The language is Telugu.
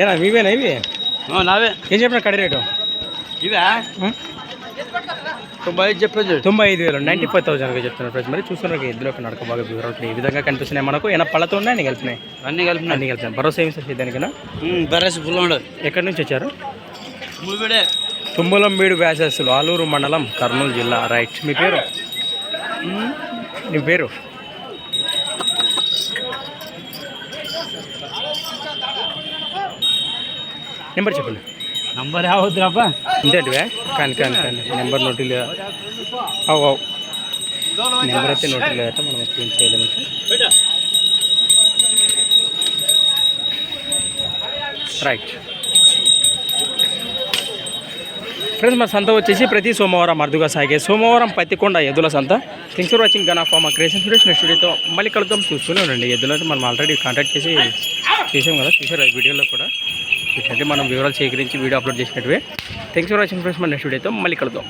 ఏనా మీవేనా ఇవి నావే. ఏం చెప్పిన కడి రేటు ఇవా 95 చెప్పేది. 95,000 95,000 చెప్తున్నారు ఫ్రెండ్స్. మరి చూస్తున్నారు ఎద్దులో ఒక నడక బాగా వివరాలు ఈ విధంగా కనిపిస్తున్నాయి మనకు. ఏమైనా పళ్ళతో ఉన్నాయి అన్ని కలిపినాయి? అన్నీ కలిపినాయి. భరోసా ఏమి సార్ దానికైనా? బర్రెస్ ఫుల్ ఉండదు. ఎక్కడి నుంచి వచ్చారు? మూవిడే తుమ్మలంబీడు వ్యాసస్సులు, ఆలూరు మండలం, కర్నూలు జిల్లా. రైట్. మీ పేరు? నీ పేరు? నెంబర్ చెప్పండి. నంబర్ యావద్దురాపా. ఇంతేంటివే? కానీ కానీ కానీ నెంబర్ నోటి లేదా? అవు అవు నెంబర్ అయితే నోటి లేదట, మనం స్క్రీన్ చేయలేము. రైట్ ఫ్రెండ్స్, మన సంత వచ్చేసి ప్రతి సోమవారం అరుదుగా సాగే సోమవారం పత్తికొండ ఎద్దుల సంత. Thinks for watching gun pharma creation studios. Next వీడియోతో మళ్ళీ కలుద్దాం. చూస్తూనే ఉండండి. ఎద్దులతో మనం ఆల్రెడీ కాంటాక్ట్ చేసి చేసాం కదా, చూసారు ఈ వీడియోలో కూడా. ఇట్లాంటి మనం వివరాలు సేకరించి వీడియో అప్లోడ్ చేసినట్టువే. Thanks for watching friends. మన నెక్స్ట్ వీడియోతో మళ్ళీ కలుద్దాం.